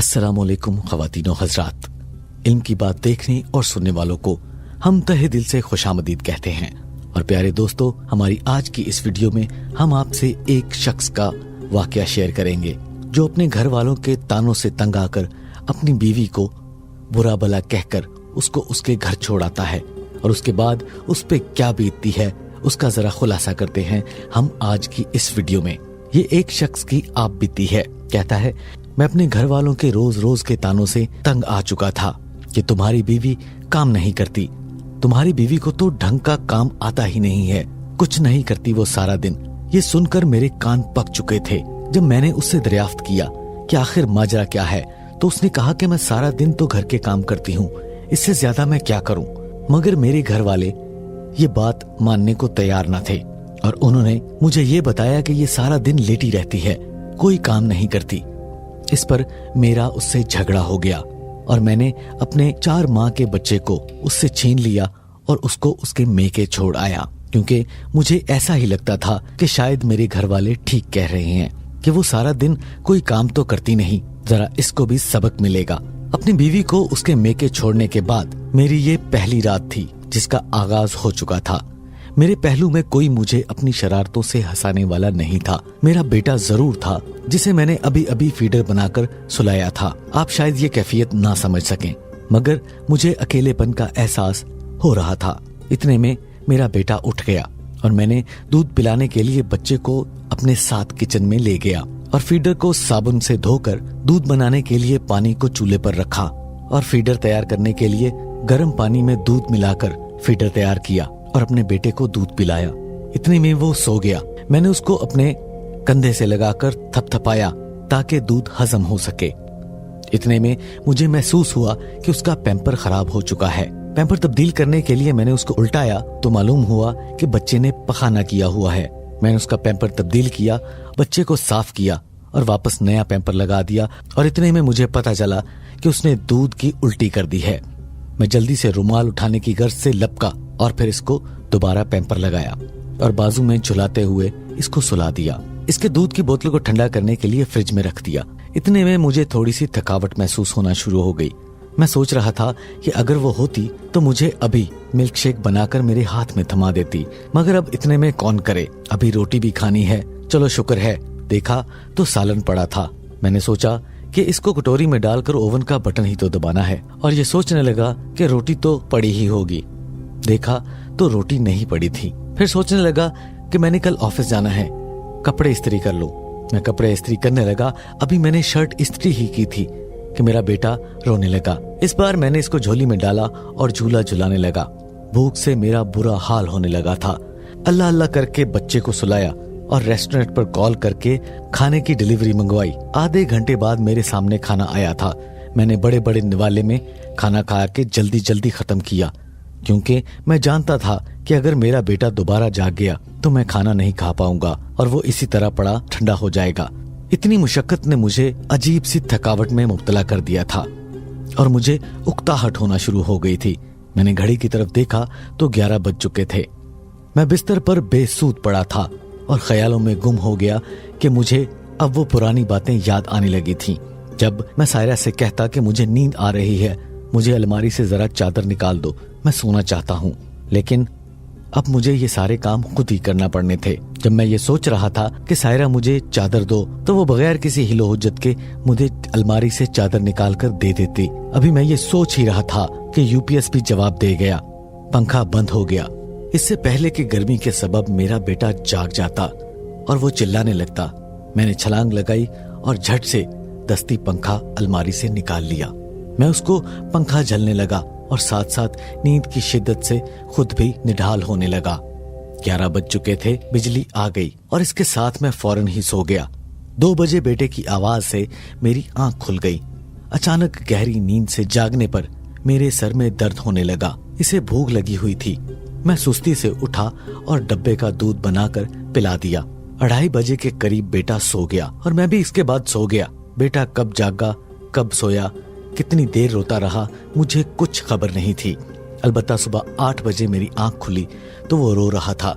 अस्सलामुअलैकुम ख़वातीनो हज़रात। इल्म की बात देखने और सुनने वालों को हम तहे दिल से खुशामदीद कहते हैं। और प्यारे दोस्तों, हमारी आज की इस वीडियो में हम आपसे एक शख्स का वाकया शेयर करेंगे जो अपने घर वालों के तानों से तंग आकर अपनी बीवी को बुरा भला कहकर उसको उसके घर छोड़ आता है और उसके बाद उस पे क्या बीतती है उसका जरा खुलासा करते हैं हम आज की इस वीडियो में। ये एक शख्स की आप बीती है। कहता है, मैं अपने घर वालों के रोज रोज के तानों से तंग आ चुका था कि तुम्हारी बीवी काम नहीं करती, तुम्हारी बीवी को तो ढंग का काम आता ही नहीं है, कुछ नहीं करती वो सारा दिन। ये सुनकर मेरे कान पक चुके थे। जब मैंने उससे दरियाफ्त किया कि आखिर माजरा क्या है, तो उसने कहा कि मैं सारा दिन तो घर के काम करती हूँ, इससे ज्यादा मैं क्या करूँ। मगर मेरे घर वाले ये बात मानने को तैयार न थे और उन्होंने मुझे ये बताया कि ये सारा दिन लेटी रहती है, कोई काम नहीं करती। इस पर मेरा उससे झगड़ा हो गया और मैंने अपने 4 माह के बच्चे को उससे छीन लिया और उसको उसके मेके छोड़ आया, क्योंकि मुझे ऐसा ही लगता था कि शायद मेरे घर वाले ठीक कह रहे हैं कि वो सारा दिन कोई काम तो करती नहीं, जरा इसको भी सबक मिलेगा। अपनी बीवी को उसके मेके छोड़ने के बाद मेरी ये पहली रात थी जिसका आगाज हो चुका था। मेरे पहलू में कोई मुझे अपनी शरारतों से हंसाने वाला नहीं था। मेरा बेटा जरूर था जिसे मैंने अभी अभी फीडर बनाकर सुलाया था। आप शायद ये कैफियत ना समझ सकें, मगर मुझे अकेलेपन का एहसास हो रहा था। इतने में मेरा बेटा उठ गया और मैंने दूध पिलाने के लिए बच्चे को अपने साथ किचन में ले गया और फीडर को साबुन से धोकर दूध बनाने के लिए पानी को चूल्हे पर रखा और फीडर तैयार करने के लिए गर्म पानी में दूध मिलाकर फीडर तैयार किया और अपने बेटे को दूध पिलाया। इतने में वो सो गया। मैंने उसको अपने कंधे से लगाकर थपथपाया ताकि दूध हजम हो सके। इतने में मुझे महसूस हुआ कि उसका पैम्पर खराब हो चुका है। पैम्पर तब्दील करने के लिए मैंने उसको उल्टाया तो मालूम हुआ कि बच्चे ने पखाना किया हुआ है। मैंने उसका पैम्पर तब्दील किया, बच्चे को साफ किया और वापस नया पैम्पर लगा दिया और इतने में मुझे पता चला कि उसने दूध की उल्टी कर दी है। मैं जल्दी से रुमाल उठाने की गर्ज से लपका और फिर इसको दोबारा पैम्पर लगाया और बाजू में झुलाते हुए इसको सुला दिया। इसके दूध की बोतल को ठंडा करने के लिए फ्रिज में रख दिया। इतने में मुझे थोड़ी सी थकावट महसूस होना शुरू हो गई। मैं सोच रहा था कि अगर वो होती तो मुझे अभी मिल्क शेक बनाकर मेरे हाथ में थमा देती, मगर अब इतने में कौन करे, अभी रोटी भी खानी है। चलो शुक्र है, देखा तो सालन पड़ा था। मैंने सोचा कि इसको कटोरी में डालकर ओवन का बटन ही तो दबाना है और ये सोचने लगा कि रोटी तो पड़ी ही होगी। देखा तो रोटी नहीं पड़ी थी। फिर सोचने लगा कि मैंने कल ऑफिस जाना है, कपड़े इस्त्री कर लूं। मैं कपड़े इस्त्री करने लगा, अभी मैंने शर्ट इस्त्री ही की थी कि मेरा बेटा रोने लगा। इस बार मैंने इसको झोली में डाला और झूला झुलाने लगा। भूख से मेरा बुरा हाल होने लगा था। अल्लाह अल्लाह करके बच्चे को सुलाया और रेस्टोरेंट पर कॉल करके खाने की डिलीवरी मंगवाई। आधे घंटे बाद मेरे सामने खाना आया था। मैंने बड़े बड़े निवाले में खाना खा के जल्दी जल्दी खत्म किया, क्योंकि मैं जानता था कि अगर मेरा बेटा दोबारा जाग गया तो मैं खाना नहीं खा पाऊंगा और वो इसी तरह पड़ा ठंडा हो जाएगा। इतनी मुशक्कत ने मुझे अजीब सी थकावट में मुब्तला कर दिया था और मुझे उकताहट होना शुरू हो गई थी। मैंने घड़ी की तरफ देखा तो 11 बज चुके थे। मैं बिस्तर पर बेसूध पड़ा था और ख्यालों में गुम हो गया कि मुझे अब वो पुरानी बातें याद आने लगी थीं। जब मैं सायरा से कहता कि मुझे नींद आ रही है, मुझे अलमारी से जरा चादर निकाल दो, मैं सोना चाहता हूँ, लेकिन अब मुझे ये सारे काम खुद ही करना पड़ने थे। जब मैं ये सोच रहा था कि सायरा मुझे चादर दो, तो वो बगैर किसी हिलो हुज्जत के मुझे अलमारी से चादर निकाल कर दे देती। अभी मैं ये सोच ही रहा था कि यूपीएस भी जवाब दे गया। पंखा बंद हो गया। इससे पहले कि गर्मी के सबब मेरा बेटा जाग जाता और वो चिल्लाने लगता, मैंने छलांग लगाई और झट से दस्ती पंखा अलमारी से निकाल लिया। मैं उसको पंखा झलने लगा और साथ साथ नींद की शिद्दत से खुद भी निढाल होने लगा। 11 बज चुके थे, बिजली आ गई और इसके साथ मैं फौरन ही सो गया। 2 बजे बेटे की आवाज से मेरी आंख खुल गई। अचानक गहरी नींद से जागने पर मेरे सर में दर्द होने लगा। इसे भूख लगी हुई थी। मैं सुस्ती से उठा और डब्बे का दूध बनाकर पिला दिया। 2:30 बजे के करीब बेटा सो गया और मैं भी इसके बाद सो गया। बेटा कब जागा, कब सोया, कितनी देर रोता रहा, मुझे कुछ खबर नहीं थी। अलबत्ता सुबह 8 बजे मेरी आंख खुली तो वो रो रहा था।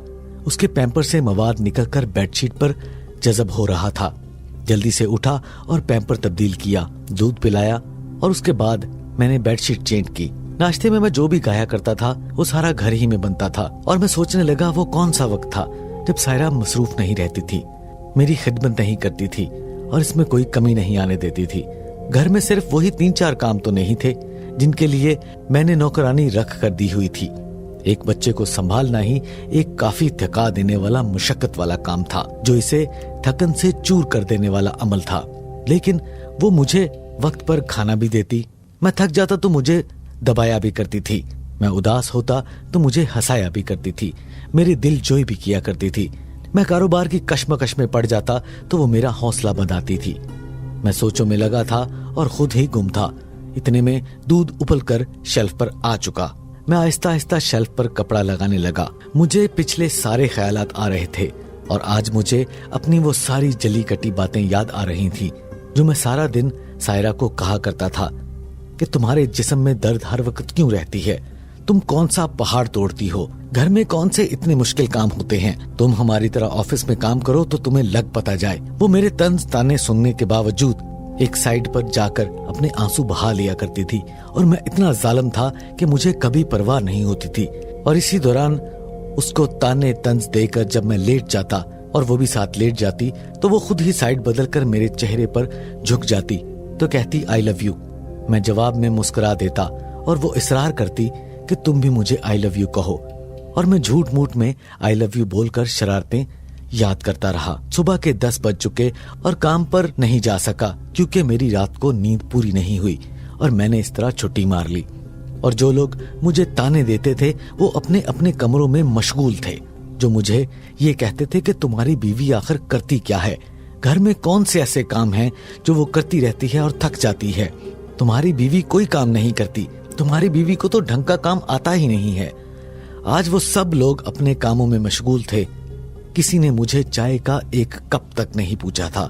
उसके पैम्पर से मवाद निकलकर बेडशीट पर जज़ब हो रहा था। जल्दी से उठा और पैम्पर तब्दील किया, दूध पिलाया और उसके बाद मैंने बेडशीट चेंज की। नाश्ते में मैं जो भी खाया करता था वो सारा घर ही में बनता था और मैं सोचने लगा वो कौन सा वक्त था जब सायरा मसरूफ नहीं रहती थी, मेरी खिदमत नहीं करती थी और इसमें कोई कमी नहीं आने देती थी। घर में सिर्फ वही 3-4 काम तो नहीं थे जिनके लिए मैंने नौकरानी रख कर दी हुई थी। एक बच्चे को संभालना ही एक काफी थका देने वाला मुशक्कत वाला काम था, जो इसे थकन से चूर कर देने वाला अमल था। लेकिन वो मुझे वक्त पर खाना भी देती, मैं थक जाता तो मुझे दबाया भी करती थी, मैं उदास होता तो मुझे हंसाया भी करती थी, मेरी दिल जोई भी किया करती थी। मैं कारोबार की कश्मकश में पड़ जाता तो वो मेरा हौसला बढ़ाती थी। मैं सोचों में लगा था और खुद ही गुम था। इतने में दूध उबल कर शेल्फ पर आ चुका। मैं आहिस्ता आहिस्ता शेल्फ पर कपड़ा लगाने लगा। मुझे पिछले सारे ख्यालात आ रहे थे और आज मुझे अपनी वो सारी जली कटी बातें याद आ रही थी जो मैं सारा दिन सायरा को कहा करता था कि तुम्हारे जिस्म में दर्द हर वक्त क्यों रहती है, तुम कौन सा पहाड़ तोड़ती हो, घर में कौन से इतने मुश्किल काम होते हैं, तुम हमारी तरह ऑफिस में काम करो तो तुम्हें लग पता जाए। वो मेरे तंज ताने सुनने के बावजूद एक साइड पर जाकर अपने आंसू बहा लिया करती थी और मैं इतना जालिम था कि मुझे कभी परवाह नहीं होती थी। और इसी दौरान उसको ताने तंज देकर जब मैं लेट जाता और वो भी साथ लेट जाती तो वो खुद ही साइड बदलकर मेरे चेहरे पर झुक जाती तो कहती आई लव यू। मैं जवाब में मुस्कुरा देता और वो इसरार करती कि तुम भी मुझे आई लव यू कहो और मैं झूठ मूठ में आई लव यू बोलकर शरारतें याद करता रहा। सुबह के 10 बज चुके और काम पर नहीं जा सका क्योंकि मेरी रात को नींद पूरी नहीं हुई और मैंने इस तरह छुट्टी मार ली। और जो लोग मुझे ताने देते थे वो अपने अपने कमरों में मशगूल थे, जो मुझे ये कहते थे कि तुम्हारी बीवी आखिर करती क्या है, घर में कौन से ऐसे काम हैं जो वो करती रहती है और थक जाती है, तुम्हारी बीवी कोई काम नहीं करती, तुम्हारी बीवी को तो ढंग का काम आता ही नहीं है। आज वो सब लोग अपने कामों में मशगूल थे। किसी ने मुझे चाय का एक कप तक नहीं पूछा था।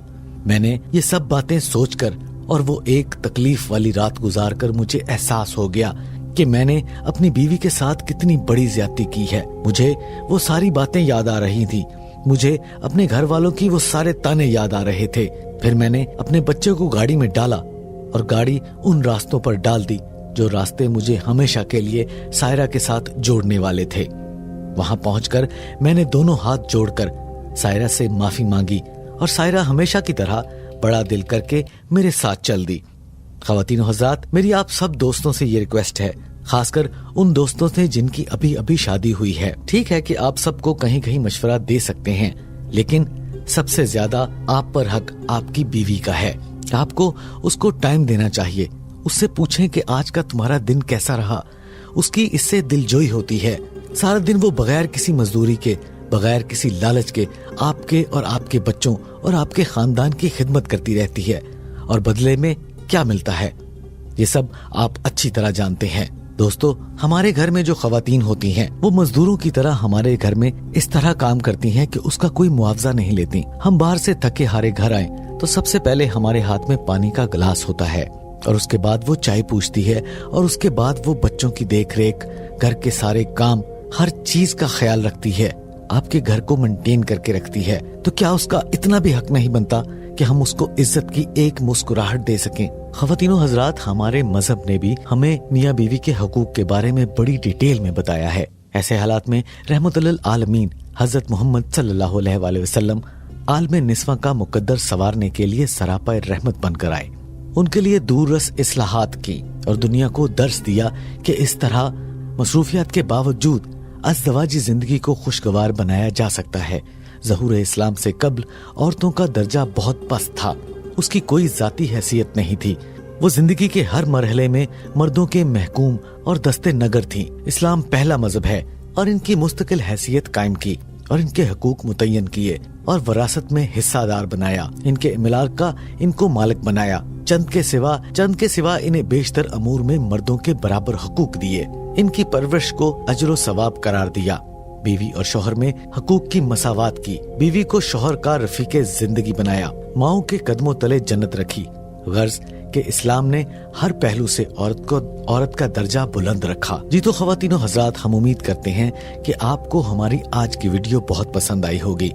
मैंने ये सब बातें सोचकर और वो एक तकलीफ वाली रात गुजारकर मुझे एहसास हो गया कि मैंने अपनी बीवी के साथ कितनी बड़ी ज्यादती की है। मुझे वो सारी बातें याद आ रही थी, मुझे अपने घर वालों की वो सारे ताने याद आ रहे थे। फिर मैंने अपने बच्चे को गाड़ी में डाला और गाड़ी उन रास्तों पर डाल दी जो रास्ते मुझे हमेशा के लिए सायरा के साथ जोड़ने वाले थे। वहां पहुंचकर मैंने दोनों हाथ जोड़कर सायरा से माफी मांगी और सायरा हमेशा की तरह बड़ा दिल करके मेरे साथ चल दी। ख़वातीन और हज़रात, मेरी आप सब दोस्तों से ये रिक्वेस्ट है, खासकर उन दोस्तों से जिनकी अभी अभी शादी हुई है। ठीक है कि आप सबको कहीं कहीं मशवरा दे सकते हैं, लेकिन सबसे ज्यादा आप पर हक आपकी बीवी का है। आपको उसको टाइम देना चाहिए, उससे पूछें कि आज का तुम्हारा दिन कैसा रहा। उसकी इससे दिलजोई होती है। सारा दिन वो बगैर किसी मजदूरी के, बगैर किसी लालच के आपके और आपके बच्चों और आपके खानदान की खिदमत करती रहती है और बदले में क्या मिलता है ये सब आप अच्छी तरह जानते हैं। दोस्तों, हमारे घर में जो खवातीन होती हैं वो मजदूरों की तरह हमारे घर में इस तरह काम करती हैं कि उसका कोई मुआवजा नहीं लेती। हम बाहर से थके हारे घर आए तो सबसे पहले हमारे हाथ में पानी का गिलास होता है और उसके बाद वो चाय पूछती है और उसके बाद वो बच्चों की देखरेख, घर के सारे काम, हर चीज का ख्याल रखती है, आपके घर को मेंटेन करके रखती है। तो क्या उसका इतना भी हक नहीं बनता कि हम उसको इज्जत की एक मुस्कुराहट दे सकें? ख़वातीनो हजरात, हमारे मजहब ने भी हमें मियाँ बीवी के हकूक के बारे में बड़ी डिटेल में बताया है। ऐसे हालात में रहमतुल आलमीन हजरत मोहम्मद सल्लल्लाहु अलैहि वसल्लम आलम निस्वा का मुकद्दर सवारने के लिए सरापा रहमत बनकर आए। उनके लिए दूररस इस्लाहात की और दुनिया को दर्स दिया कि इस तरह मसरूफियात के बावजूद अज़दवाजी जिंदगी को खुशगवार बनाया जा सकता है। ज़हूर इस्लाम से कब्ल औरतों का दर्जा बहुत पस्त था, उसकी कोई जाती हैसियत नहीं थी। वो जिंदगी के हर मरहले में मर्दों के महकूम और दस्ते नगर थी। इस्लाम पहला मजहब है और इनकी मुस्तकिल हैसियत कायम की और इनके हकूक मुतय्यन किए और वरासत में हिस्सादार बनाया। इनके इमलाक का इनको मालिक बनाया। चंद के सिवा इन्हें बेशतर अमूर में मर्दों के बराबर हकूक दिए। इनकी परवरिश को अजर सवाब करार दिया। बीवी और शौहर में हकूक की मसावात की। बीवी को शौहर का रफीके जिंदगी बनाया। माओ के कदमों तले जन्नत रखी। गर्ज के इस्लाम ने हर पहलू से औरत का दर्जा बुलंद रखा। जी तो ख़वातीनो हज़रात, हम उम्मीद करते हैं कि आपको हमारी आज की वीडियो बहुत पसंद आई होगी।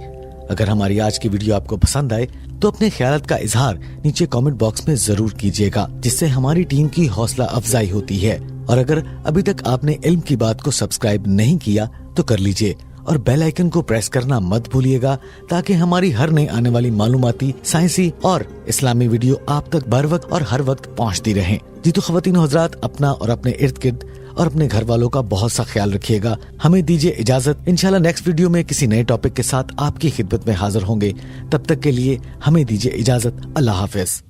अगर हमारी आज की वीडियो आपको पसंद आए तो अपने ख्यालात का इजहार नीचे कमेंट बॉक्स में जरूर कीजिएगा, जिससे हमारी टीम की हौसला अफजाई होती है। और अगर अभी तक आपने इल्म की बात को सब्सक्राइब नहीं किया तो कर लीजिए और बेल आइकन को प्रेस करना मत भूलिएगा, ताकि हमारी हर नई आने वाली मालूमाती, साइंसी और इस्लामी वीडियो आप तक बर वक्त और हर वक्त पहुंचती रहें। जी तो ख्वातीन और हज़रात, अपना और अपने इर्द गिर्द और अपने घर वालों का बहुत सा ख्याल रखिएगा। हमें दीजिए इजाजत। इंशाल्लाह नेक्स्ट वीडियो में किसी नए टॉपिक के साथ आपकी खिदमत में हाजिर होंगे। तब तक के लिए हमें दीजिए इजाजत। अल्लाह हाफिज।